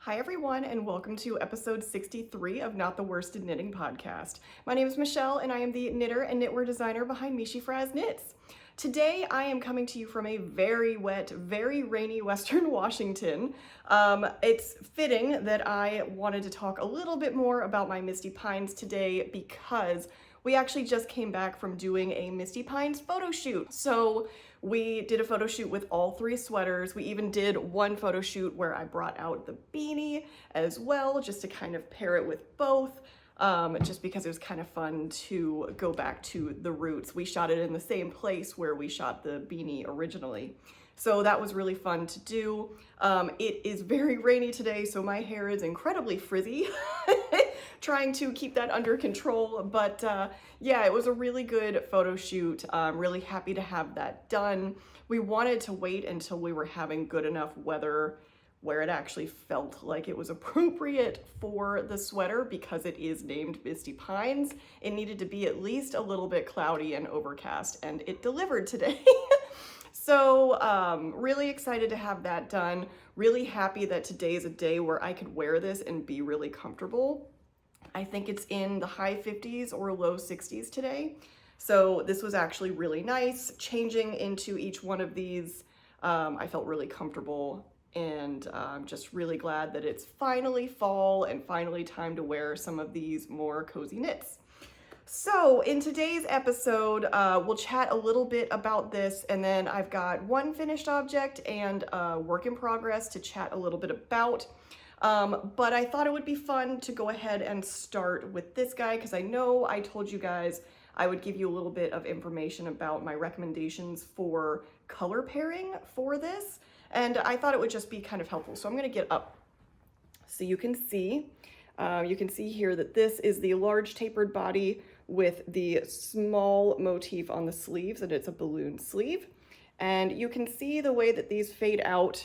Hi everyone, and welcome to episode 63 of Not the Worsted Knitting Podcast. My name is Michelle, and I am the knitter and knitwear designer behind meeshyfrazz Knits. Today I am coming to you from a very wet, very rainy Western Washington. It's fitting that I wanted to talk a little bit more about my Misty Pines today because we actually just came back from doing a Misty Pines photo shoot. So we did a photo shoot with all three sweaters. We even did one photo shoot where I brought out the beanie as well, just to kind of pair it with both, just because it was kind of fun to go back to the roots. We shot it in the same place where we shot the beanie originally. So that was really fun to do. It is very rainy today, so my hair is incredibly frizzy. Trying to keep that under control, but yeah, it was a really good photo shoot. I'm really happy to have that done. We wanted to wait until we were having good enough weather where it actually felt like it was appropriate for the sweater because it is named Misty Pines. It needed to be at least a little bit cloudy and overcast, and it delivered today. So really excited to have that done. Really happy that today is a day where I could wear this and be really comfortable. I think it's in the high 50s or low 60s today. So this was actually really nice. Changing into each one of these, I felt really comfortable, and I'm just really glad that it's finally fall and finally time to wear some of these more cozy knits. So in today's episode, we'll chat a little bit about this, and then I've got one finished object and a work in progress to chat a little bit about. But I thought it would be fun to go ahead and start with this guy because I know I told you guys I would give you a little bit of information about my recommendations for color pairing for this, and I thought it would just be kind of helpful. So I'm going to get up so you can see. You can see here that this is the large tapered body with the small motif on the sleeves, and it's a balloon sleeve. And you can see the way that these fade out.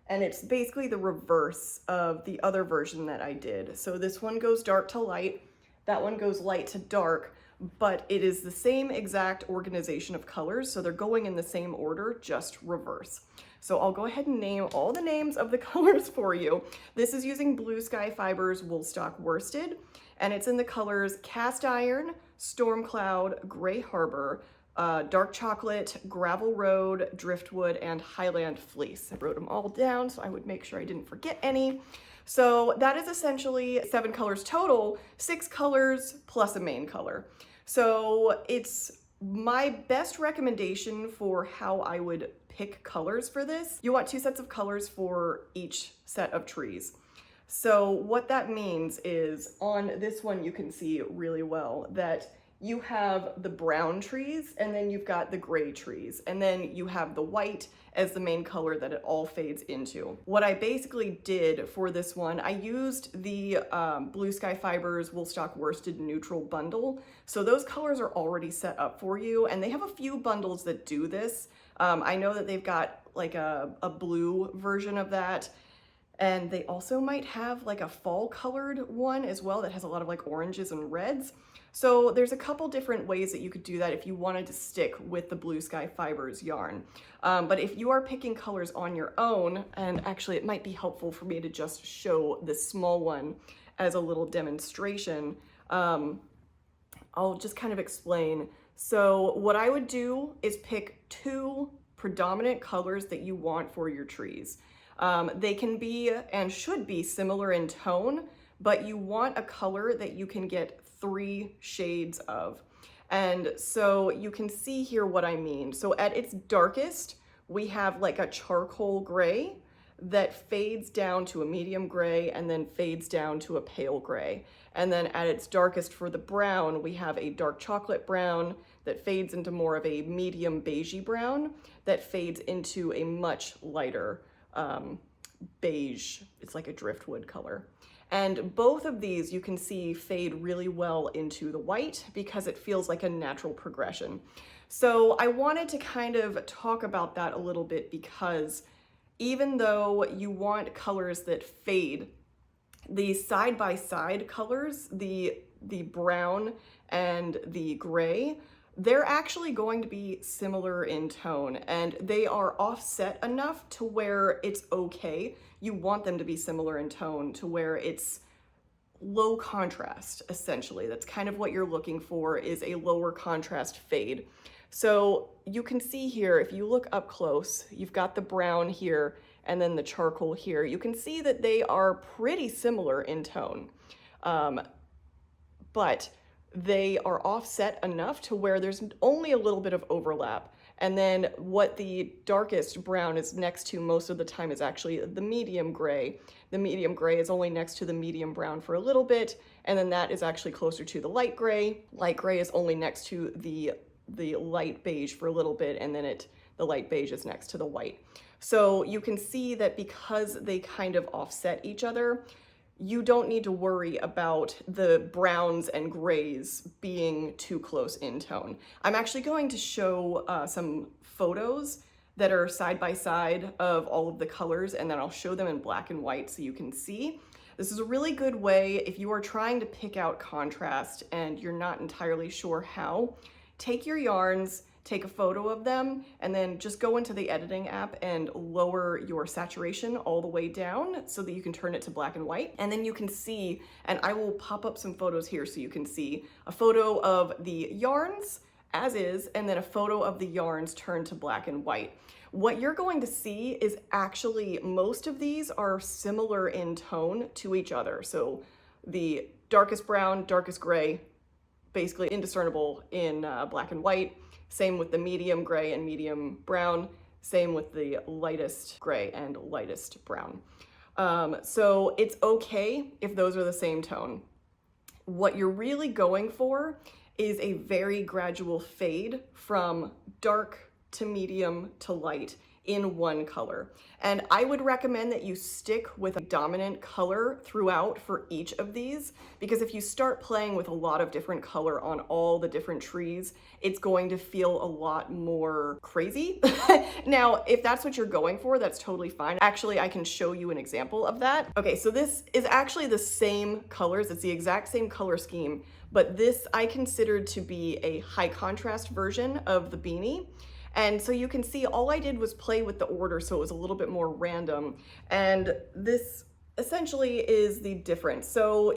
And it's basically the reverse of the other version that I did. So this one goes dark to light, that one goes light to dark, but it is the same exact organization of colors. So they're going in the same order, just reverse. So I'll go ahead and name all the names of the colors for you. This is using Blue Sky Fibers Woolstok Worsted, and it's in the colors Cast Iron, Storm Cloud, Gray Harbor, Dark Chocolate, Gravel Road, Driftwood, and Highland Fleece. I wrote them all down so I would make sure I didn't forget any. So that is essentially 7 colors total, 6 colors plus a main color. So it's my best recommendation for how I would pick colors for this. You want 2 sets of colors for each set of trees. So what that means is on this one you can see really well that you have the brown trees, and then you've got the gray trees, and then you have the white as the main color that it all fades into. What I basically did for this one, I used the Blue Sky Fibers Woolstok Worsted Neutral Bundle. So those colors are already set up for you, and they have a few bundles that do this. I know that they've got like a blue version of that, and they also might have like a fall colored one as well that has a lot of like oranges and reds. So there's a couple different ways that you could do that if you wanted to stick with the Blue Sky Fibers yarn. But if you are picking colors on your own, and actually it might be helpful for me to just show this small one as a little demonstration, I'll just kind of explain. So what I would do is pick 2 predominant colors that you want for your trees. They can be and should be similar in tone, but you want a color that you can get 3 shades of. And so you can see here what I mean. So at its darkest, we have like a charcoal gray that fades down to a medium gray and then fades down to a pale gray. And then at its darkest for the brown, we have a dark chocolate brown that fades into more of a medium beigey brown that fades into a much lighter beige. It's like a driftwood color. And both of these you can see fade really well into the white because it feels like a natural progression. So I wanted to kind of talk about that a little bit because even though you want colors that fade, the side-by-side colors, the brown and the gray, they're actually going to be similar in tone, and they are offset enough to where it's okay. You want them to be similar in tone to where it's low contrast, essentially. That's kind of what you're looking for, is a lower contrast fade. So you can see here, if you look up close, you've got the brown here and then the charcoal here. You can see that they are pretty similar in tone, but they are offset enough to where there's only a little bit of overlap. And then what the darkest brown is next to most of the time is actually the medium gray. The medium gray is only next to the medium brown for a little bit, and then that is actually closer to the light gray. Light gray is only next to the light beige for a little bit, and then the light beige is next to the white. So you can see that because they kind of offset each other, you don't need to worry about the browns and grays being too close in tone. I'm actually going to show some photos that are side by side of all of the colors, and then I'll show them in black and white so you can see. This is a really good way if you are trying to pick out contrast and you're not entirely sure how. Take your yarns, take a photo of them, and then just go into the editing app and lower your saturation all the way down so that you can turn it to black and white. And then you can see, and I will pop up some photos here so you can see a photo of the yarns as is, and then a photo of the yarns turned to black and white. What you're going to see is actually most of these are similar in tone to each other. So the darkest brown, darkest gray, basically indiscernible in black and white. Same with the medium gray and medium brown. Same with the lightest gray and lightest brown. So it's okay if those are the same tone. What you're really going for is a very gradual fade from dark to medium to light in one color. And I would recommend that you stick with a dominant color throughout for each of these, because if you start playing with a lot of different color on all the different trees, it's going to feel a lot more crazy. Now, if that's what you're going for, that's totally fine. Actually, I can show you an example of that. Okay, so this is actually the same colors. It's the exact same color scheme, but this I considered to be a high contrast version of the beanie. And so you can see all I did was play with the order, so it was a little bit more random. And this essentially is the difference. So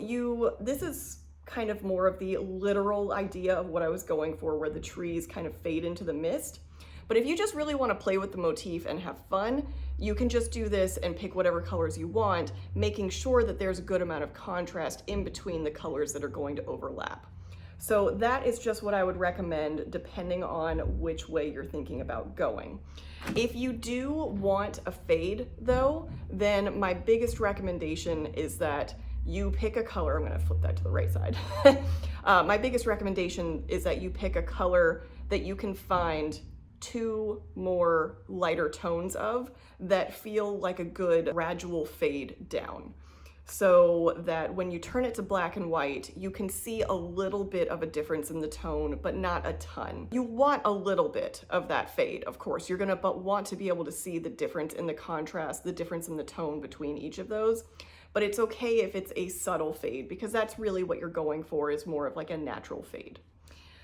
this is kind of more of the literal idea of what I was going for, where the trees kind of fade into the mist. But if you just really want to play with the motif and have fun, you can just do this and pick whatever colors you want, making sure that there's a good amount of contrast in between the colors that are going to overlap. So that is just what I would recommend depending on which way you're thinking about going. If you do want a fade though, then my biggest recommendation is that you pick a color. I'm gonna flip that to the right side. My biggest recommendation is that you pick a color that you can find two more lighter tones of that feel like a good gradual fade down, so that when you turn it to black and white, you can see a little bit of a difference in the tone, but not a ton. You want a little bit of that fade, of course. You're gonna want to be able to see the difference in the contrast, the difference in the tone between each of those. But it's okay if it's a subtle fade, because that's really what you're going for, is more of like a natural fade.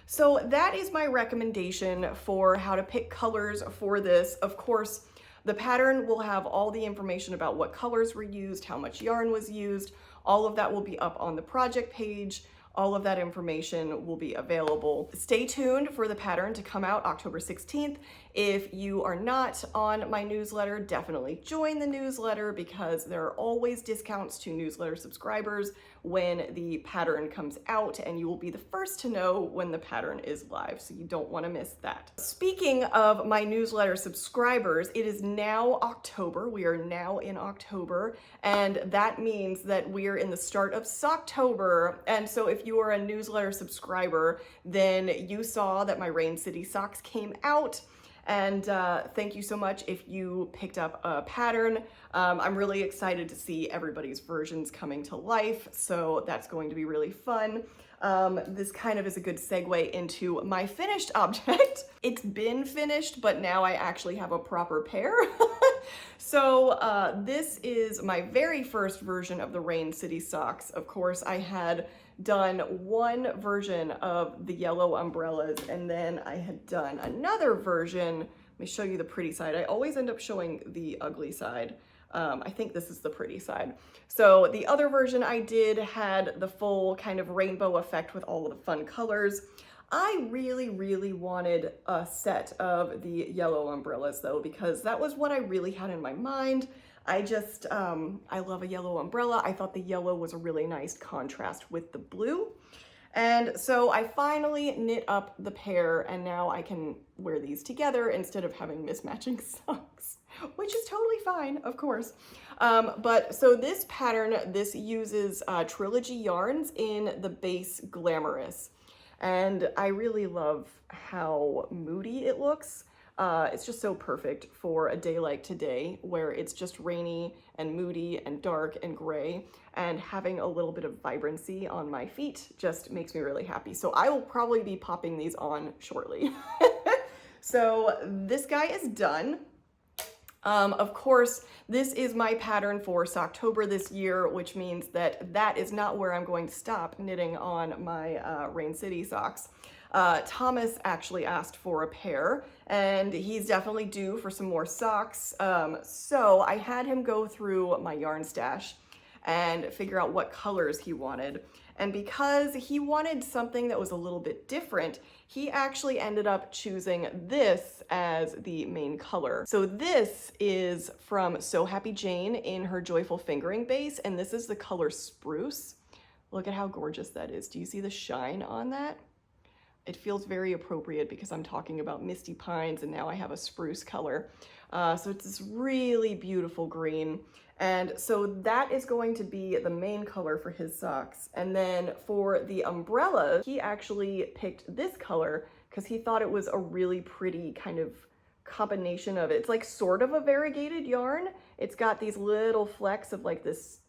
So that is my recommendation for how to pick colors for this. Of course, the pattern will have all the information about what colors were used, how much yarn was used. All of that will be up on the project page. All of that information will be available. Stay tuned for the pattern to come out October 16th. If you are not on my newsletter, definitely join the newsletter, because there are always discounts to newsletter subscribers when the pattern comes out, and you will be the first to know when the pattern is live, so you don't want to miss that. Speaking of my newsletter subscribers, it is now October. We are now in October, and that means that we are in the start of Socktober. And so if you are a newsletter subscriber, then you saw that my Rain City socks came out. And thank you so much if you picked up a pattern. I'm really excited to see everybody's versions coming to life, so that's going to be really fun. This kind of is a good segue into my finished object. It's been finished, but now I actually have a proper pair. So this is my very first version of the Rain City socks. Of course, I had done one version of the yellow umbrellas, and then I had done another version. Let me show you the pretty side. I always end up showing the ugly side. I think this is the pretty side. So the other version I did had the full kind of rainbow effect with all of the fun colors. I really, really wanted a set of the yellow umbrellas though, because that was what I really had in my mind. I just, I love a yellow umbrella. I thought the yellow was a really nice contrast with the blue. And so I finally knit up the pair, and now I can wear these together instead of having mismatching socks, which is totally fine, of course. But so this pattern, this uses Trilogy yarns in the base Glamourous. And I really love how moody it looks. It's just so perfect for a day like today where it's just rainy and moody and dark and gray, and having a little bit of vibrancy on my feet just makes me really happy. So I will probably be popping these on shortly. So this guy is done. Of course, this is my pattern for Socktober this year, which means that that is not where I'm going to stop knitting on my Rain City socks. Thomas actually asked for a pair, and he's definitely due for some more socks. So I had him go through my yarn stash and figure out what colors he wanted. And because he wanted something that was a little bit different, he actually ended up choosing this as the main color. So this is from So Happy Jane in her Joyful Fingering base, and this is the color Spruce. Look at how gorgeous that is. Do you see the shine on that? It feels very appropriate because I'm talking about Misty Pines, and now I have a spruce color. So it's this really beautiful green. And so that is going to be the main color for his socks. And then for the umbrella, he actually picked this color because he thought it was a really pretty kind of combination of it. It's like sort of a variegated yarn. It's got these little flecks of like this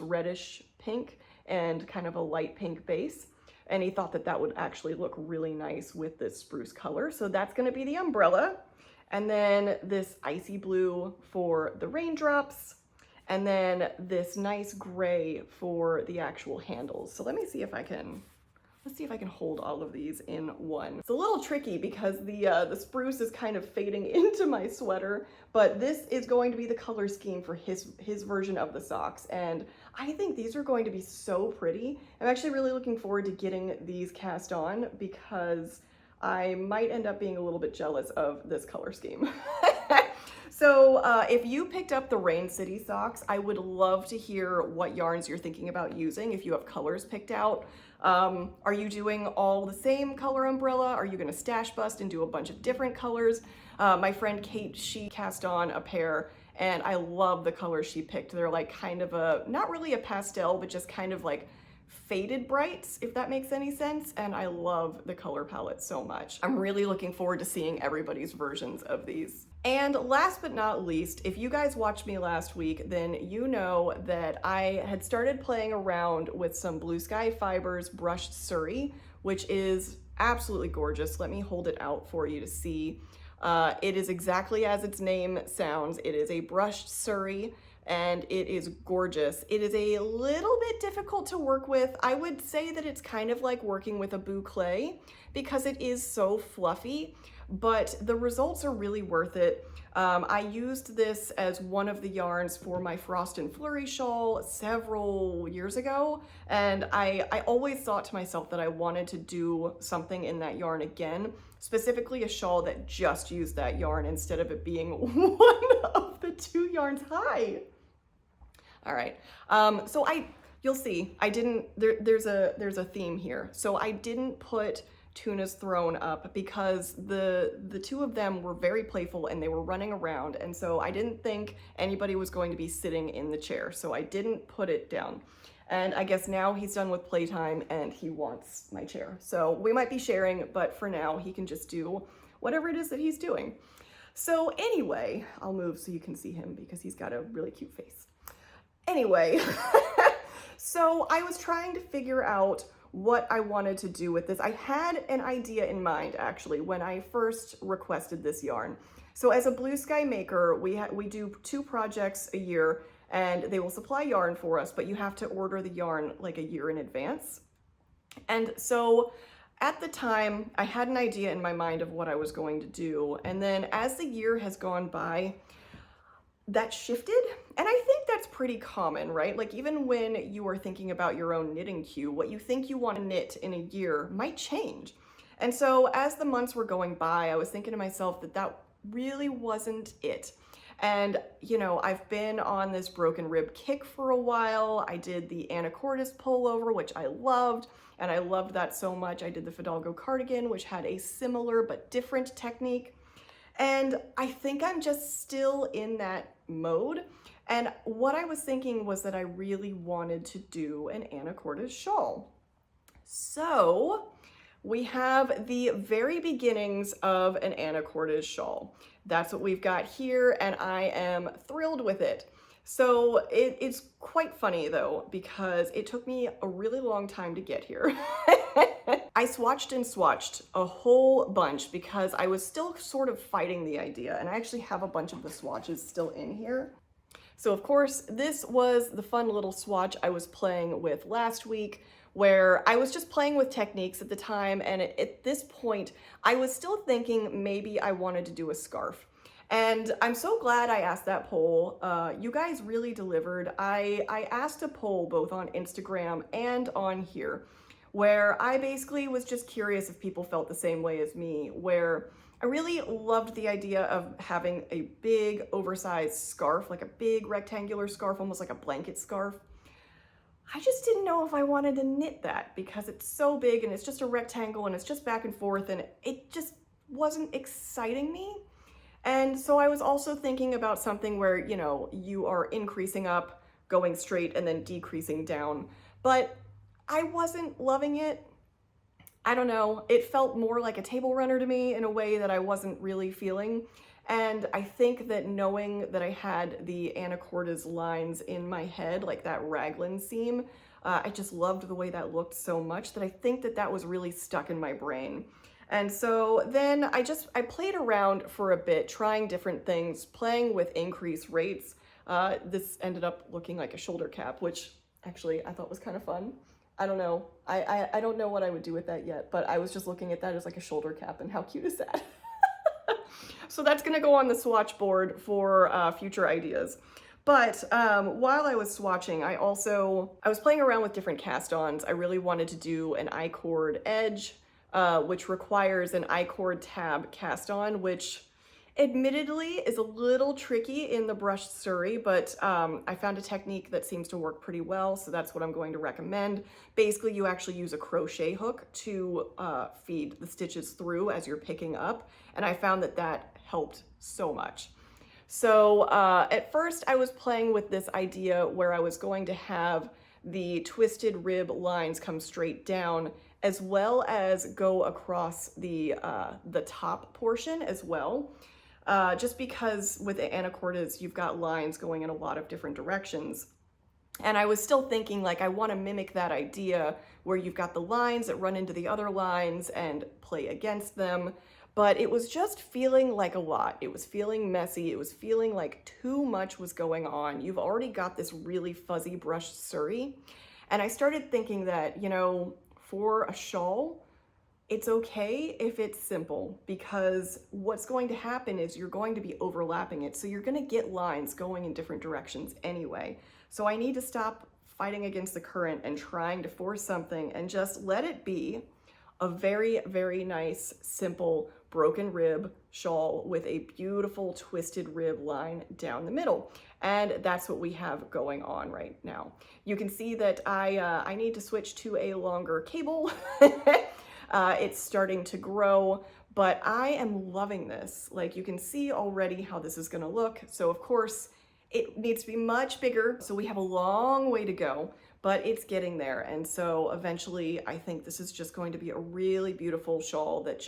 reddish pink and kind of a light pink base. And he thought that that would actually look really nice with this spruce color. So that's gonna be the umbrella. And then this icy blue for the raindrops. And then this nice gray for the actual handles. So let me see if I can, let's see if I can hold all of these in one. It's a little tricky because the spruce is kind of fading into my sweater, but this is going to be the color scheme for his version of the socks. And I think these are going to be so pretty. I'm actually really looking forward to getting these cast on because I might end up being a little bit jealous of this color scheme. So if you picked up the Rain City socks, I would love to hear what yarns you're thinking about using if you have colors picked out. Are you doing all the same color umbrella? Are you gonna stash bust and do a bunch of different colors? My friend Kate, she cast on a pair, and I love the colors she picked. They're like kind of a, not really a pastel, but just kind of like faded brights, if that makes any sense. And I love the color palette so much. I'm really looking forward to seeing everybody's versions of these. And last but not least, if you guys watched me last week, then you know that I had started playing around with some Blue Sky Fibers brushed Suri, which is absolutely gorgeous. Let me hold it out for you to see. It is exactly as its name sounds. It is a brushed Suri, and it is gorgeous. It is a little bit difficult to work with. I would say that it's kind of like working with a boucle because it is so fluffy, but the results are really worth it. I used this as one of the yarns for my Frost and Flurry shawl several years ago, and I always thought to myself that I wanted to do something in that yarn again, specifically a shawl that just used that yarn instead of it being one of the two yarns. Hi. All right. So you'll see, I didn't, there's a theme here. So I didn't put Tuna's Throne up because the two of them were very playful and they were running around, and so I didn't think anybody was going to be sitting in the chair, so I didn't put it down. And I guess now he's done with playtime and he wants my chair, so we might be sharing, but for now he can just do whatever it is that he's doing. So anyway, I'll move so you can see him because he's got a really cute face. Anyway, so I was trying to figure out what I wanted to do with this. I had an idea in mind actually when I first requested this yarn. So as a Blue Sky maker, we do 2 projects a year and they will supply yarn for us, but you have to order the yarn like a year in advance. And so at the time, I had an idea in my mind of what I was going to do. And then as the year has gone by, that shifted. And I think that's pretty common, right? Like even when you are thinking about your own knitting queue, what you think you want to knit in a year might change. And so as the months were going by, I was thinking to myself that that really wasn't it. And, you know, I've been on this broken rib kick for a while. I did the Anacortes pullover, which I loved, and I loved that so much. I did the Fidalgo cardigan, which had a similar but different technique. And I think I'm just still in that mode. And what I was thinking was that I really wanted to do an Anacortes shawl. So we have the very beginnings of an Anacortes shawl. That's what we've got here, and I am thrilled with it. So it's quite funny though, because it took me a really long time to get here. I swatched and swatched a whole bunch because I was still sort of fighting the idea, and I actually have a bunch of the swatches still in here. So of course, this was the fun little swatch I was playing with last week, where I was just playing with techniques at the time, and at this point, I was still thinking maybe I wanted to do a scarf. And I'm so glad I asked that poll. You guys really delivered. I asked a poll both on Instagram and on here, where I basically was just curious if people felt the same way as me, where I really loved the idea of having a big oversized scarf, like a big rectangular scarf, almost like a blanket scarf. I just didn't know if I wanted to knit that because it's so big and it's just a rectangle and it's just back and forth, and it just wasn't exciting me. And so I was also thinking about something where, you know, you are increasing up, going straight, and then decreasing down. But I wasn't loving it. I don't know. It felt more like a table runner to me in a way that I wasn't really feeling. And I think that knowing that I had the Anacortes lines in my head, like that raglan seam, I just loved the way that looked so much that I think that that was really stuck in my brain. And so then I played around for a bit, trying different things, playing with increase rates. This ended up looking like a shoulder cap, which actually I thought was kind of fun. I don't know. I don't know what I would do with that yet, but I was just looking at that as like a shoulder cap, and how cute is that? So that's gonna go on the swatch board for future ideas. But while I was swatching, I was playing around with different cast-ons. I really wanted to do an I-cord edge, which requires an I-cord tab cast-on, which admittedly is a little tricky in the brushed Suri, but I found a technique that seems to work pretty well, so that's what I'm going to recommend. Basically, you actually use a crochet hook to feed the stitches through as you're picking up, and I found that that helped so much. So at first I was playing with this idea where I was going to have the twisted rib lines come straight down, as well as go across the top portion as well. Just because with the Anacortes, you've got lines going in a lot of different directions. And I was still thinking, like, I want to mimic that idea where you've got the lines that run into the other lines and play against them. But it was just feeling like a lot. It was feeling messy. It was feeling like too much was going on. You've already got this really fuzzy brushed Suri. And I started thinking that, you know, for a shawl, it's okay if it's simple, because what's going to happen is you're going to be overlapping it. So you're going to get lines going in different directions anyway. So I need to stop fighting against the current and trying to force something and just let it be a very, very nice, simple broken rib shawl with a beautiful twisted rib line down the middle. And that's what we have going on right now. You can see that I need to switch to a longer cable. It's starting to grow, but I am loving this. Like, you can see already how this is gonna look. So of course it needs to be much bigger. So we have a long way to go, but it's getting there. And so eventually I think this is just going to be a really beautiful shawl that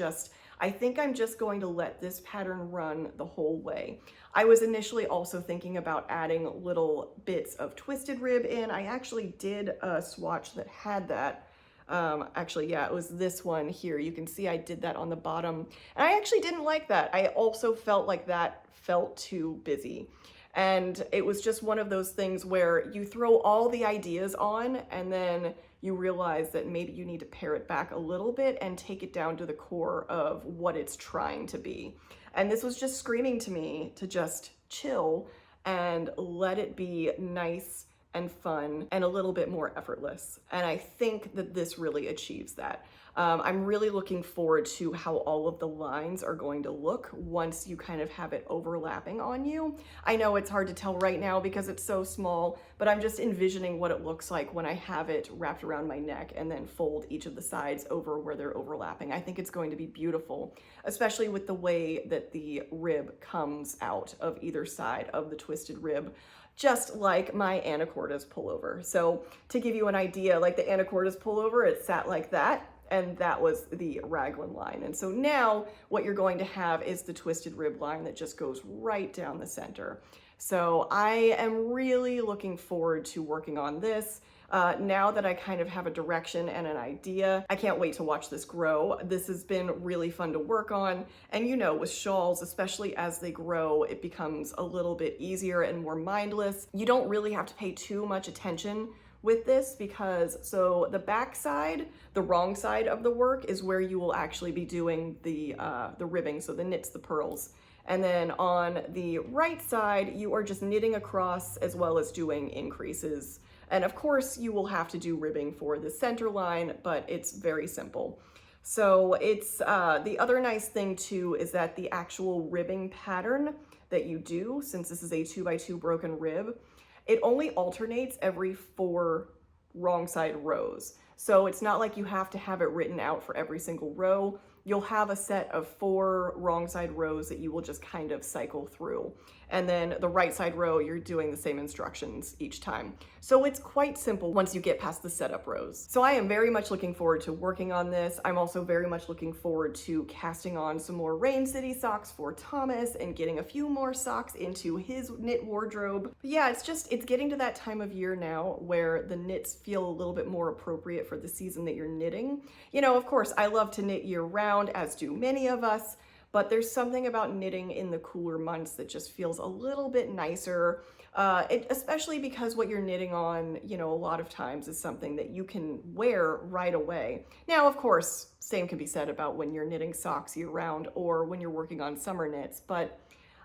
I think I'm just going to let this pattern run the whole way. I was initially also thinking about adding little bits of twisted rib in. I actually did a swatch that had that. Actually, yeah, it was this one here. You can see I did that on the bottom, and I actually didn't like that. I also felt like that felt too busy. And it was just one of those things where you throw all the ideas on and then you realize that maybe you need to pare it back a little bit and take it down to the core of what it's trying to be. And this was just screaming to me to just chill and let it be nice and fun and a little bit more effortless. And I think that this really achieves that. I'm really looking forward to how all of the lines are going to look once you kind of have it overlapping on you. I know it's hard to tell right now because it's so small, but I'm just envisioning what it looks like when I have it wrapped around my neck and then fold each of the sides over where they're overlapping. I think it's going to be beautiful, especially with the way that the rib comes out of either side of the twisted rib, just like my Anacortes pullover. So to give you an idea, like the Anacortes pullover, it sat like that, and that was the raglan line. And so now what you're going to have is the twisted rib line that just goes right down the center. So I am really looking forward to working on this. Now that I kind of have a direction and an idea, I can't wait to watch this grow. This has been really fun to work on. And you know, with shawls, especially as they grow, it becomes a little bit easier and more mindless. You don't really have to pay too much attention with this because, so the back side, the wrong side of the work is where you will actually be doing the ribbing, so the knits, the purls. And then on the right side, you are just knitting across as well as doing increases. And of course you will have to do ribbing for the center line, but it's very simple. So it's, the other nice thing too is that the actual ribbing pattern that you do, since this is a 2x2 broken rib, it only alternates every 4 wrong side rows. So it's not like you have to have it written out for every single row. You'll have a set of 4 wrong side rows that you will just kind of cycle through. And then the right side row, you're doing the same instructions each time. So it's quite simple once you get past the setup rows. So I am very much looking forward to working on this. I'm also very much looking forward to casting on some more Rain City socks for Thomas and getting a few more socks into his knit wardrobe. But yeah, it's getting to that time of year now where the knits feel a little bit more appropriate for the season that you're knitting. You know, of course, I love to knit year round, as do many of us, but there's something about knitting in the cooler months that just feels a little bit nicer, especially because what you're knitting on, you know, a lot of times is something that you can wear right away. Now, of course, same can be said about when you're knitting socks year round or when you're working on summer knits, but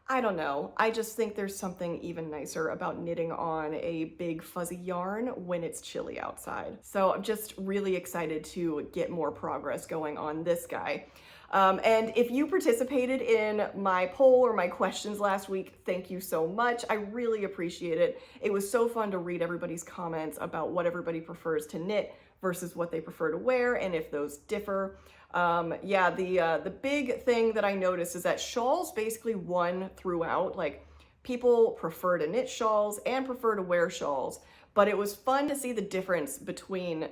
I don't know. I just think there's something even nicer about knitting on a big fuzzy yarn when it's chilly outside. So I'm just really excited to get more progress going on this guy. And if you participated in my poll or my questions last week, thank you so much. I really appreciate it. It was so fun to read everybody's comments about what everybody prefers to knit versus what they prefer to wear and if those differ. Yeah, the big thing that I noticed is that shawls basically won throughout. Like, people prefer to knit shawls and prefer to wear shawls, but it was fun to see the difference between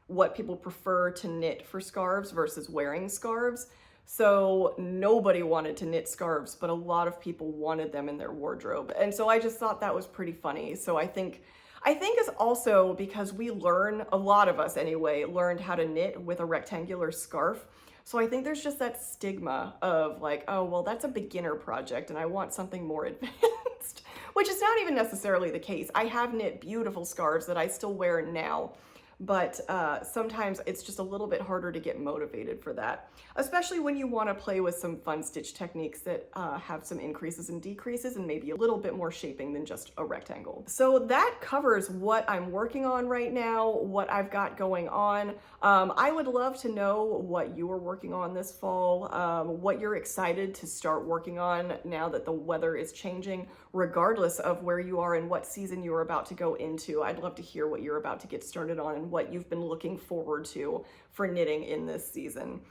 what people prefer to knit for scarves versus wearing scarves. So nobody wanted to knit scarves, but a lot of people wanted them in their wardrobe. And so I just thought that was pretty funny. So I think it's also because we learn, a lot of us anyway, learned how to knit with a rectangular scarf. So I think there's just that stigma of like, oh, well, that's a beginner project and I want something more advanced, which is not even necessarily the case. I have knit beautiful scarves that I still wear now. But sometimes it's just a little bit harder to get motivated for that, especially when you want to play with some fun stitch techniques that have some increases and decreases and maybe a little bit more shaping than just a rectangle. So that covers what I'm working on right now, what I've got going on. I would love to know what you are working on this fall, what you're excited to start working on now that the weather is changing, regardless of where you are and what season you're about to go into. I'd love to hear what you're about to get started on and what you've been looking forward to for knitting in this season.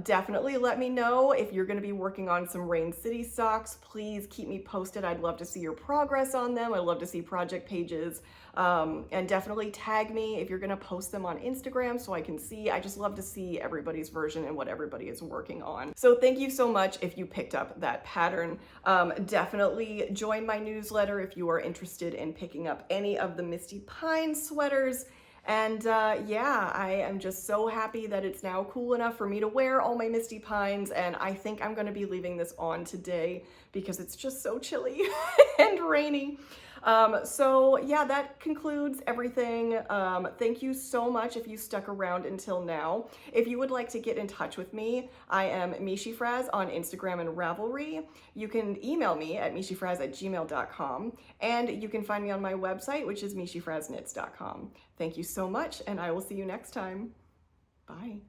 Definitely let me know if you're going to be working on some Rain City socks. Please keep me posted. I'd love to see your progress on them. I'd love to see project pages, and definitely tag me if you're going to post them on Instagram so I can see. I just love to see everybody's version and what everybody is working on. So thank you so much if you picked up that pattern. Definitely join my newsletter if you are interested in picking up any of the Misty Pines sweaters. And yeah, I am just so happy that it's now cool enough for me to wear all my Misty Pines, and I think I'm gonna be leaving this on today because it's just so chilly and rainy. So yeah, that concludes everything. Thank you so much if you stuck around until now. If you would like to get in touch with me, I am meeshyfrazz on Instagram and Ravelry. You can email me at meeshyfrazz@gmail.com, and you can find me on my website, which is meeshyfrazzknits.com. Thank you so much, and I will see you next time. Bye.